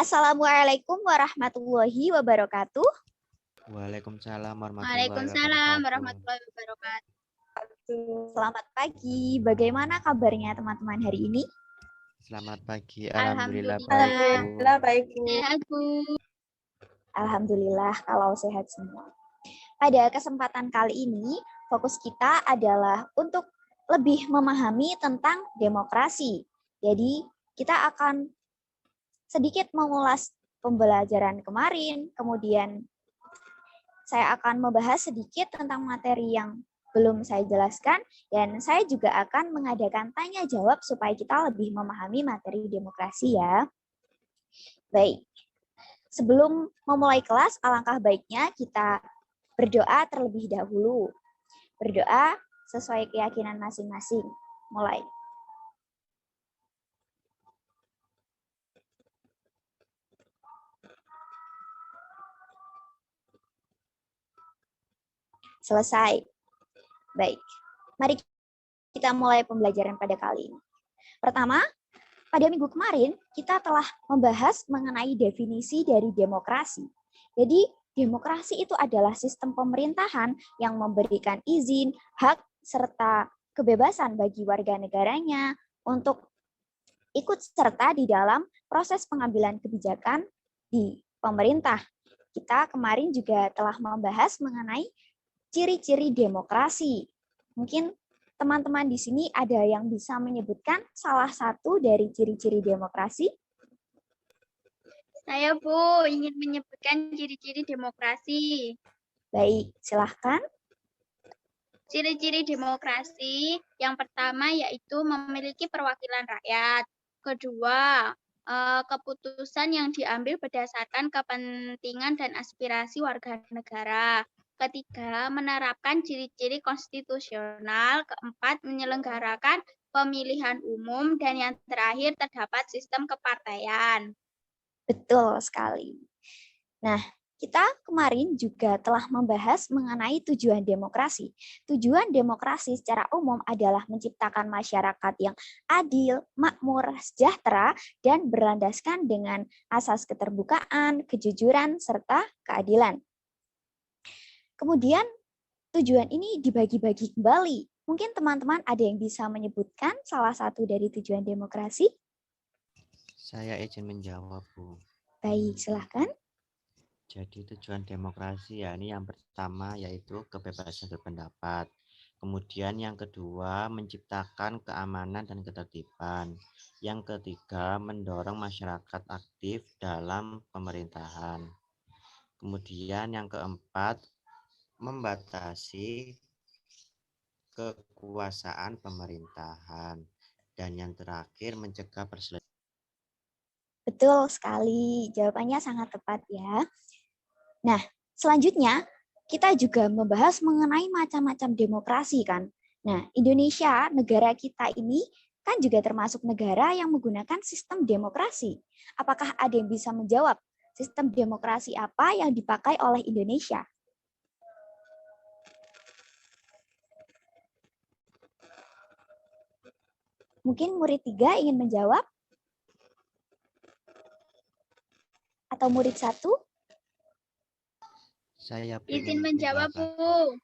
Assalamualaikum warahmatullahi wabarakatuh. Waalaikumsalam warahmatullahi Waalaikumsalam wabarakatuh. warahmatullahi wabarakatuh. Selamat pagi. Bagaimana kabarnya teman-teman hari ini? Selamat pagi. Alhamdulillah. Alhamdulillah baik, Bu. Sehat, Bu. Alhamdulillah kalau sehat semua. Pada kesempatan kali ini, fokus kita adalah untuk lebih memahami tentang demokrasi. Jadi, kita akan sedikit mengulas pembelajaran kemarin, kemudian saya akan membahas sedikit tentang materi yang belum saya jelaskan, dan saya juga akan mengadakan tanya jawab supaya kita lebih memahami materi demokrasi ya. Baik, sebelum memulai kelas, alangkah baiknya kita berdoa terlebih dahulu. Berdoa sesuai keyakinan masing-masing. Mulai. Selesai. Baik, mari kita mulai pembelajaran pada kali ini. Pertama, pada minggu kemarin kita telah membahas mengenai definisi dari demokrasi. Jadi, demokrasi itu adalah sistem pemerintahan yang memberikan izin, hak, serta kebebasan bagi warga negaranya untuk ikut serta di dalam proses pengambilan kebijakan di pemerintah. Kita kemarin juga telah membahas mengenai ciri-ciri demokrasi. Mungkin teman-teman di sini ada yang bisa menyebutkan salah satu dari ciri-ciri demokrasi? Saya, Bu, ingin menyebutkan ciri-ciri demokrasi. Baik, silahkan. Ciri-ciri demokrasi yang pertama yaitu memiliki perwakilan rakyat. Kedua, keputusan yang diambil berdasarkan kepentingan dan aspirasi warga negara. Ketiga, menerapkan ciri-ciri konstitusional. Keempat, menyelenggarakan pemilihan umum. Dan yang terakhir, terdapat sistem kepartaian. Betul sekali. Nah, kita kemarin juga telah membahas mengenai tujuan demokrasi. Tujuan demokrasi secara umum adalah menciptakan masyarakat yang adil, makmur, sejahtera, dan berlandaskan dengan asas keterbukaan, kejujuran, serta keadilan. Kemudian tujuan ini dibagi-bagi kembali. Mungkin teman-teman ada yang bisa menyebutkan salah satu dari tujuan demokrasi? Saya izin menjawab, Bu. Baik, silahkan. Jadi tujuan demokrasi ya ini yang pertama yaitu kebebasan berpendapat. Kemudian yang kedua menciptakan keamanan dan ketertiban. Yang ketiga mendorong masyarakat aktif dalam pemerintahan. Kemudian yang keempat membatasi kekuasaan pemerintahan. Dan yang terakhir mencegah perselisihan. Betul sekali, jawabannya sangat tepat ya. Nah, selanjutnya kita juga membahas mengenai macam-macam demokrasi kan. Nah, Indonesia, negara kita ini kan juga termasuk negara yang menggunakan sistem demokrasi. Apakah ada yang bisa menjawab sistem demokrasi apa yang dipakai oleh Indonesia? Mungkin murid 3 ingin menjawab? Atau murid 1? Saya izin menjawab, Bu.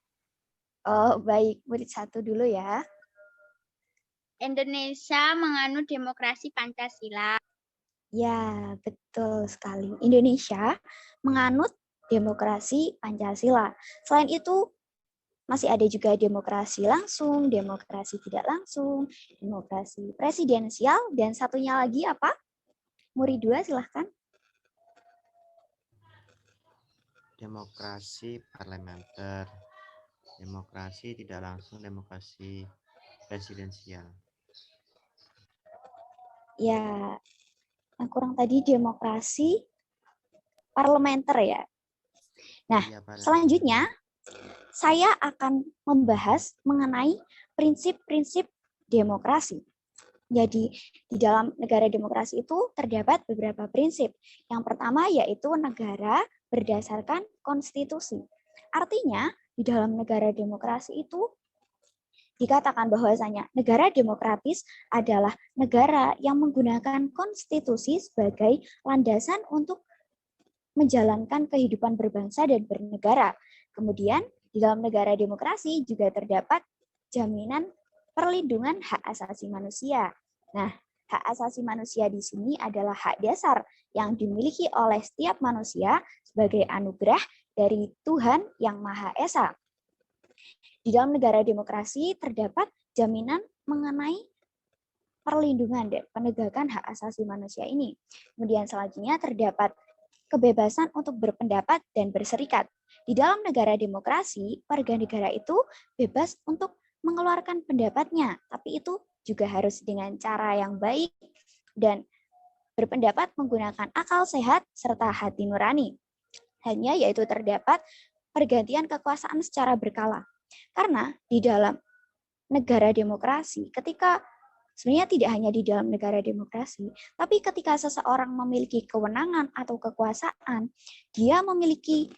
Oh, baik. Murid 1 dulu ya. Indonesia menganut demokrasi Pancasila. Ya, betul sekali. Indonesia menganut demokrasi Pancasila. Selain itu, masih ada juga demokrasi langsung, demokrasi tidak langsung, demokrasi presidensial, dan satunya lagi apa? Murid 2, silahkan. Demokrasi parlementer, demokrasi tidak langsung, demokrasi presidensial. Ya, yang kurang tadi demokrasi parlementer ya. Nah, selanjutnya saya akan membahas mengenai prinsip-prinsip demokrasi. Jadi, di dalam negara demokrasi itu terdapat beberapa prinsip. Yang pertama yaitu negara berdasarkan konstitusi. Artinya, di dalam negara demokrasi itu dikatakan bahwasanya negara demokratis adalah negara yang menggunakan konstitusi sebagai landasan untuk menjalankan kehidupan berbangsa dan bernegara. Kemudian, di dalam negara demokrasi juga terdapat jaminan perlindungan hak asasi manusia. Nah, hak asasi manusia di sini adalah hak dasar yang dimiliki oleh setiap manusia sebagai anugerah dari Tuhan yang Maha Esa. Di dalam negara demokrasi terdapat jaminan mengenai perlindungan dan penegakan hak asasi manusia ini. Kemudian selanjutnya terdapat kebebasan untuk berpendapat dan berserikat. Di dalam negara demokrasi, warga negara itu bebas untuk mengeluarkan pendapatnya, tapi itu juga harus dengan cara yang baik dan berpendapat menggunakan akal sehat serta hati nurani. Hanya yaitu terdapat pergantian kekuasaan secara berkala. Karena di dalam negara demokrasi, ketika sebenarnya tidak hanya di dalam negara demokrasi, tapi ketika seseorang memiliki kewenangan atau kekuasaan, dia memiliki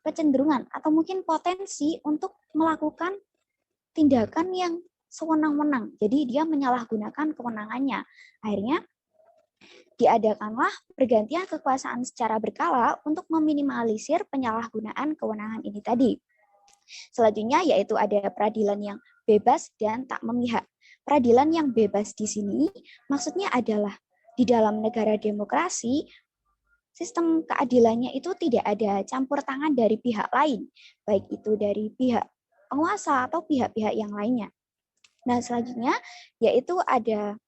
kecenderungan atau mungkin potensi untuk melakukan tindakan yang sewenang-wenang. Jadi dia menyalahgunakan kewenangannya. Akhirnya diadakanlah pergantian kekuasaan secara berkala untuk meminimalisir penyalahgunaan kewenangan ini tadi. Selanjutnya yaitu ada peradilan yang bebas dan tak memihak. Peradilan yang bebas di sini maksudnya adalah di dalam negara demokrasi, sistem keadilannya itu tidak ada campur tangan dari pihak lain, baik itu dari pihak penguasa atau pihak-pihak yang lainnya. Nah, selanjutnya yaitu ada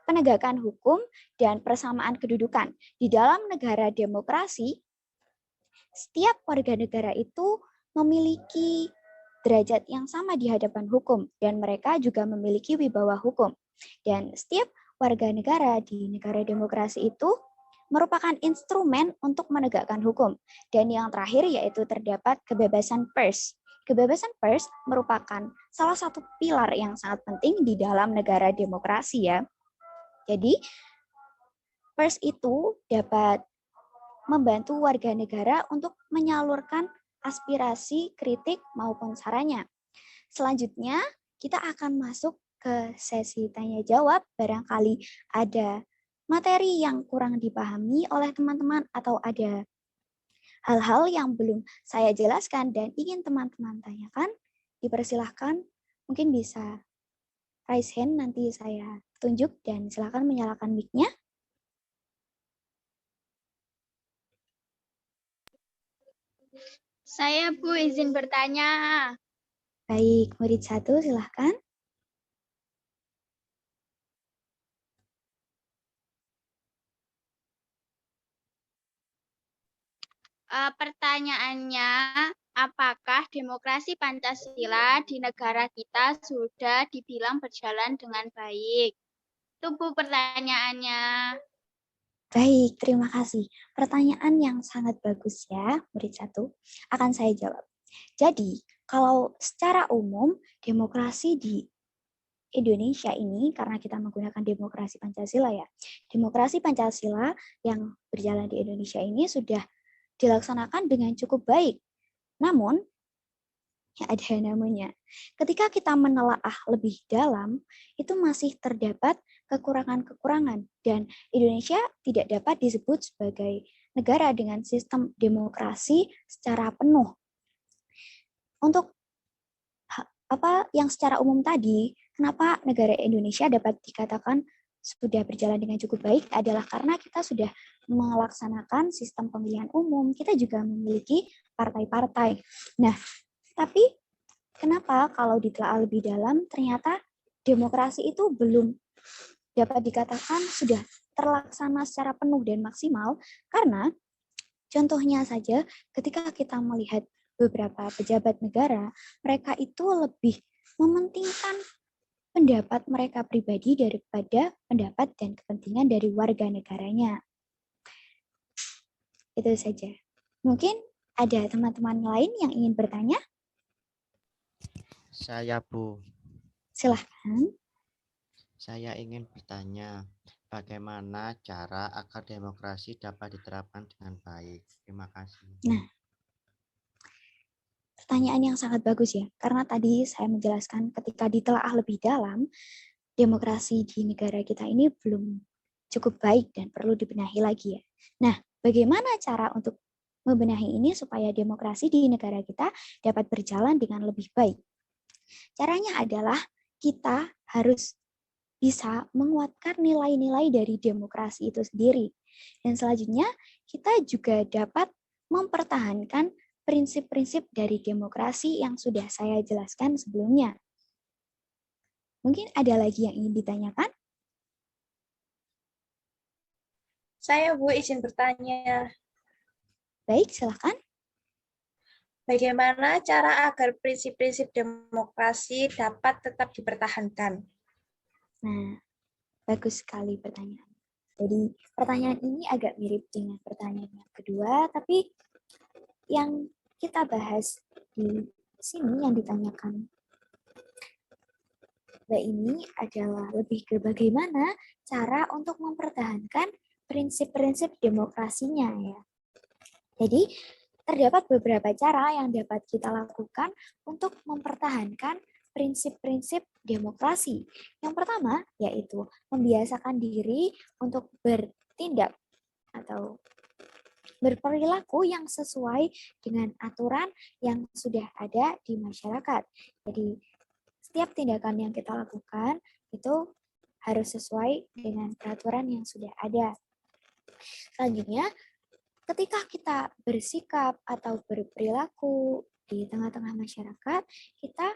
penegakan hukum dan persamaan kedudukan. Di dalam negara demokrasi, setiap warga negara itu memiliki derajat yang sama di hadapan hukum dan mereka juga memiliki wibawa hukum. Dan setiap warga negara di negara demokrasi itu merupakan instrumen untuk menegakkan hukum. Dan yang terakhir yaitu terdapat kebebasan pers. Kebebasan pers merupakan salah satu pilar yang sangat penting di dalam negara demokrasi ya. Jadi pers itu dapat membantu warga negara untuk menyalurkan aspirasi, kritik, maupun sarannya. Selanjutnya, kita akan masuk ke sesi tanya-jawab. Barangkali ada materi yang kurang dipahami oleh teman-teman atau ada hal-hal yang belum saya jelaskan dan ingin teman-teman tanyakan, dipersilahkan mungkin bisa raise hand, nanti saya tunjuk dan silakan menyalakan mic-nya. Saya Bu izin bertanya. Baik, murid 1 silahkan. Pertanyaannya, apakah demokrasi Pancasila di negara kita sudah dibilang berjalan dengan baik? Itu Bu pertanyaannya. Baik, terima kasih. Pertanyaan yang sangat bagus ya, murid 1. Akan saya jawab. Jadi, kalau secara umum, demokrasi di Indonesia ini, karena kita menggunakan demokrasi Pancasila ya, demokrasi Pancasila yang berjalan di Indonesia ini sudah dilaksanakan dengan cukup baik. Namun, ya ada namanya. Ketika kita menelaah lebih dalam, itu masih terdapat kekurangan-kekurangan dan Indonesia tidak dapat disebut sebagai negara dengan sistem demokrasi secara penuh. Untuk apa yang secara umum tadi, kenapa negara Indonesia dapat dikatakan sudah berjalan dengan cukup baik adalah karena kita sudah melaksanakan sistem pemilihan umum, kita juga memiliki partai-partai. Nah, tapi kenapa kalau ditelaah lebih dalam ternyata demokrasi itu belum dapat dikatakan sudah terlaksana secara penuh dan maksimal karena contohnya saja ketika kita melihat beberapa pejabat negara, mereka itu lebih mementingkan pendapat mereka pribadi daripada pendapat dan kepentingan dari warga negaranya. Itu saja. Mungkin ada teman-teman lain yang ingin bertanya? Saya Bu, Silahkan. saya ingin bertanya, bagaimana cara agar demokrasi dapat diterapkan dengan baik? Terima kasih. Nah, pertanyaan yang sangat bagus ya, karena tadi saya menjelaskan ketika ditelaah lebih dalam, demokrasi di negara kita ini belum cukup baik dan perlu dibenahi lagi ya. Nah, bagaimana cara untuk membenahi ini supaya demokrasi di negara kita dapat berjalan dengan lebih baik? Caranya adalah kita harus bisa menguatkan nilai-nilai dari demokrasi itu sendiri. Dan selanjutnya, kita juga dapat mempertahankan prinsip-prinsip dari demokrasi yang sudah saya jelaskan sebelumnya. Mungkin ada lagi yang ingin ditanyakan? Saya Bu izin bertanya, Baik, silakan. bagaimana cara agar prinsip-prinsip demokrasi dapat tetap dipertahankan? Nah, bagus sekali pertanyaan. Jadi, pertanyaan ini agak mirip dengan pertanyaan yang kedua, tapi yang kita bahas di sini yang ditanyakan Mbak ini adalah lebih ke bagaimana cara untuk mempertahankan prinsip-prinsip demokrasinya ya. Jadi, terdapat beberapa cara yang dapat kita lakukan untuk mempertahankan prinsip-prinsip demokrasi. Yang pertama yaitu membiasakan diri untuk bertindak atau berperilaku yang sesuai dengan aturan yang sudah ada di masyarakat. Jadi, setiap tindakan yang kita lakukan itu harus sesuai dengan peraturan yang sudah ada. Selanjutnya, ketika kita bersikap atau berperilaku di tengah-tengah masyarakat, kita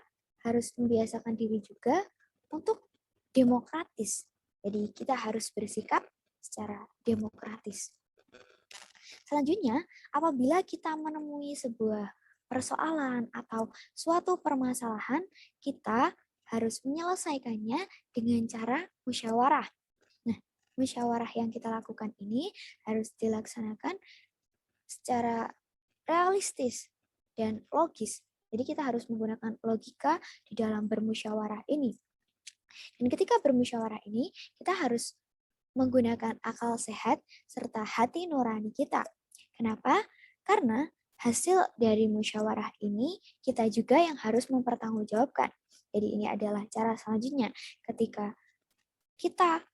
harus membiasakan diri juga untuk demokratis. Jadi kita harus bersikap secara demokratis. Selanjutnya, apabila kita menemui sebuah persoalan atau suatu permasalahan, kita harus menyelesaikannya dengan cara musyawarah. Nah, musyawarah yang kita lakukan ini harus dilaksanakan secara realistis dan logis. Jadi kita harus menggunakan logika di dalam bermusyawarah ini. Dan ketika bermusyawarah ini, kita harus menggunakan akal sehat serta hati nurani kita. Kenapa? Karena hasil dari musyawarah ini kita juga yang harus mempertanggungjawabkan. Jadi ini adalah cara selanjutnya ketika kita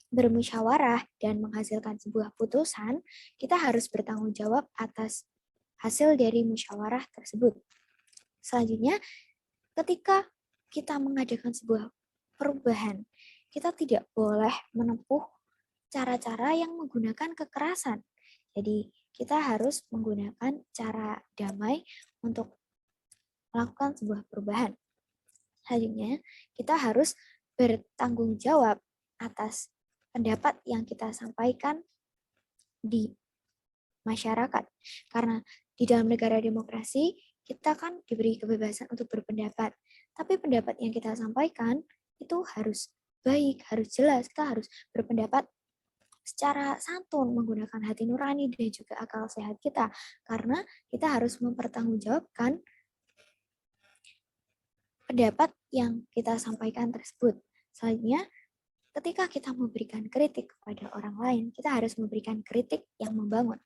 bermusyawarah dan menghasilkan sebuah putusan, kita harus bertanggung jawab atas hasil dari musyawarah tersebut. Selanjutnya, ketika kita mengadakan sebuah perubahan, kita tidak boleh menempuh cara-cara yang menggunakan kekerasan. Jadi, kita harus menggunakan cara damai untuk melakukan sebuah perubahan. Selanjutnya, kita harus bertanggung jawab atas pendapat yang kita sampaikan di masyarakat. Karena di dalam negara demokrasi, kita kan diberi kebebasan untuk berpendapat. Tapi pendapat yang kita sampaikan itu harus baik, harus jelas. Kita harus berpendapat secara santun, menggunakan hati nurani dan juga akal sehat kita. Karena kita harus mempertanggungjawabkan pendapat yang kita sampaikan tersebut. Selanjutnya, ketika kita memberikan kritik kepada orang lain, kita harus memberikan kritik yang membangun.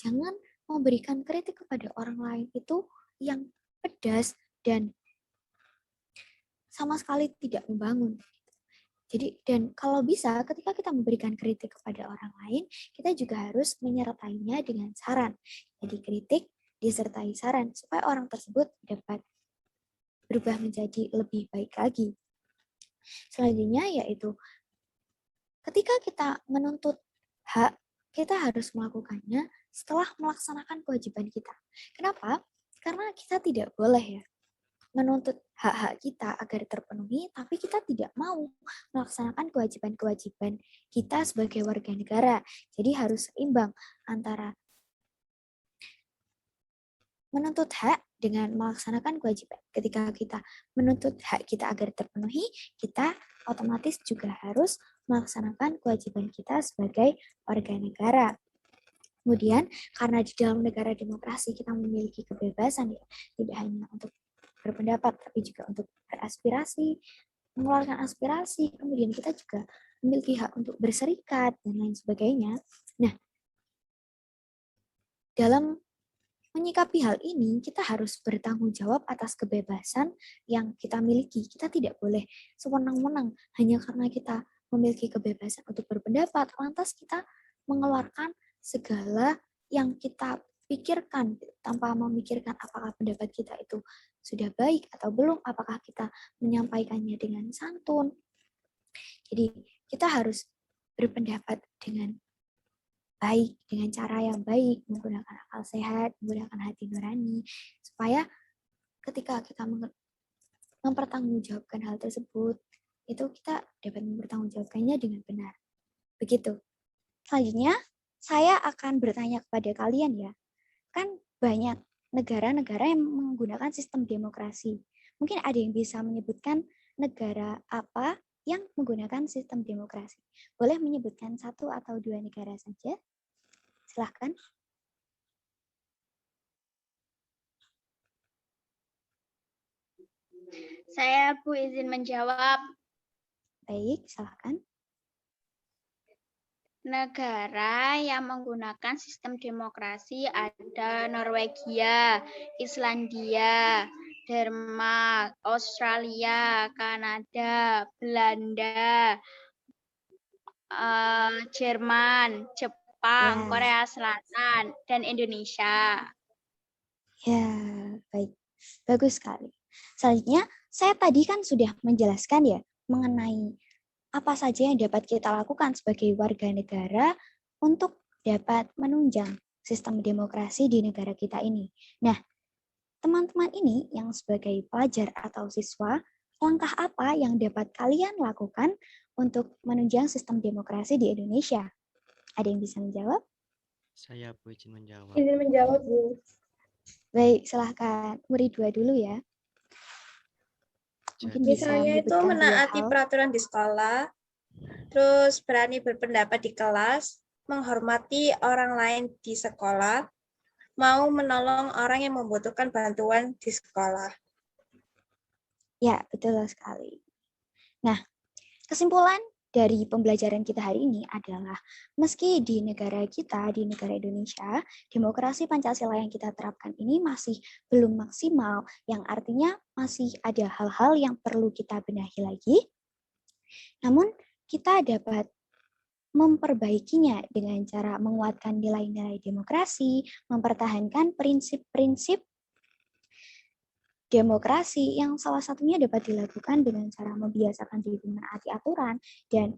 Jangan memberikan kritik kepada orang lain itu yang pedas dan sama sekali tidak membangun. Jadi, dan kalau bisa, ketika kita memberikan kritik kepada orang lain, kita juga harus menyertainya dengan saran. Jadi, kritik disertai saran, supaya orang tersebut dapat berubah menjadi lebih baik lagi. Selanjutnya, yaitu ketika kita menuntut hak, kita harus melakukannya setelah melaksanakan kewajiban kita. Kenapa? Karena kita tidak boleh ya menuntut hak-hak kita agar terpenuhi, tapi kita tidak mau melaksanakan kewajiban-kewajiban kita sebagai warga negara. Jadi harus seimbang antara menuntut hak dengan melaksanakan kewajiban. Ketika kita menuntut hak kita agar terpenuhi, kita otomatis juga harus melaksanakan kewajiban kita sebagai warga negara. Kemudian, karena di dalam negara demokrasi kita memiliki kebebasan ya, tidak hanya untuk berpendapat, tapi juga untuk beraspirasi, mengeluarkan aspirasi, kemudian kita juga memiliki hak untuk berserikat, dan lain sebagainya. Nah, dalam menyikapi hal ini, kita harus bertanggung jawab atas kebebasan yang kita miliki. Kita tidak boleh sewenang-wenang hanya karena kita memiliki kebebasan untuk berpendapat, lantas kita mengeluarkan segala yang kita pikirkan tanpa memikirkan apakah pendapat kita itu sudah baik atau belum, apakah kita menyampaikannya dengan santun. Jadi kita harus berpendapat dengan baik, dengan cara yang baik, menggunakan akal sehat, menggunakan hati nurani, supaya ketika kita mempertanggungjawabkan hal tersebut, itu kita dapat mempertanggungjawabkannya dengan benar. Begitu. Selanjutnya, saya akan bertanya kepada kalian ya. Kan banyak negara-negara yang menggunakan sistem demokrasi. Mungkin ada yang bisa menyebutkan negara apa yang menggunakan sistem demokrasi. Boleh menyebutkan 1 atau 2 negara saja? Silahkan. Saya Bu izin menjawab. Baik, silahkan. Negara yang menggunakan sistem demokrasi ada Norwegia, Islandia, Denmark, Australia, Kanada, Belanda, Jerman, Jepang, Ya. Korea Selatan, dan Indonesia. Ya, baik. Bagus sekali. Selanjutnya, saya tadi kan sudah menjelaskan ya mengenai apa saja yang dapat kita lakukan sebagai warga negara untuk dapat menunjang sistem demokrasi di negara kita ini. Nah, teman-teman ini yang sebagai pelajar atau siswa, langkah apa yang dapat kalian lakukan untuk menunjang sistem demokrasi di Indonesia? Ada yang bisa menjawab? Saya Bu izin menjawab. Izin menjawab, Bu. Baik, silahkan. Murid 2 dulu ya. Mungkin bisa Misalnya itu menyebutkan 2 menaati hal. peraturan di sekolah, terus berani berpendapat di kelas, menghormati orang lain di sekolah, mau menolong orang yang membutuhkan bantuan di sekolah. Ya, betul sekali. Nah, kesimpulan dari pembelajaran kita hari ini adalah meski di negara kita, di negara Indonesia, demokrasi Pancasila yang kita terapkan ini masih belum maksimal, yang artinya masih ada hal-hal yang perlu kita benahi lagi. Namun, kita dapat memperbaikinya dengan cara menguatkan nilai-nilai demokrasi, mempertahankan prinsip-prinsip demokrasi yang salah satunya dapat dilakukan dengan cara membiasakan diri menaati aturan dan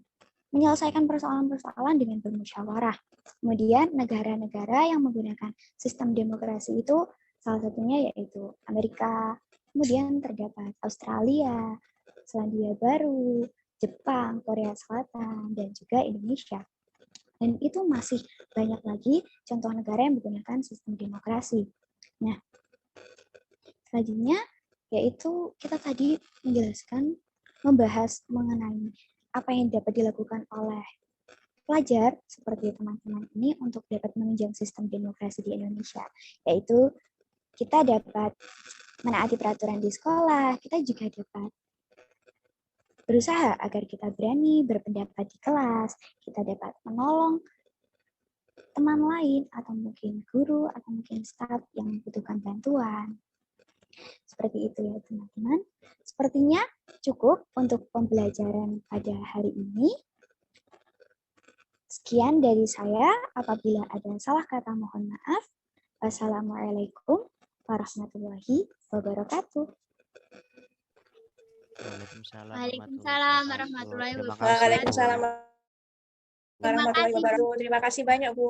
menyelesaikan persoalan-persoalan dengan bermusyawarah. Kemudian negara-negara yang menggunakan sistem demokrasi itu salah satunya yaitu Amerika, kemudian terdapat Australia, Selandia Baru, Jepang, Korea Selatan, dan juga Indonesia. Dan itu masih banyak lagi contoh negara yang menggunakan sistem demokrasi. Nah, selanjutnya yaitu kita tadi membahas mengenai apa yang dapat dilakukan oleh pelajar seperti teman-teman ini untuk dapat menunjang sistem demokrasi di Indonesia, yaitu kita dapat menaati peraturan di sekolah, kita juga dapat berusaha agar kita berani berpendapat di kelas, kita dapat menolong teman lain atau mungkin guru atau mungkin staf yang membutuhkan bantuan. Seperti itu ya teman-teman. Sepertinya cukup untuk pembelajaran pada hari ini. Sekian dari saya. Apabila ada salah kata mohon maaf. Wassalamualaikum warahmatullahi wabarakatuh. Waalaikumsalam Waalaikumsalam warahmatullahi Terima kasih, Bu. Waalaikumsalam Terima warahmatullahi kasih, Bu. wabarakatuh. Terima kasih banyak, Bu.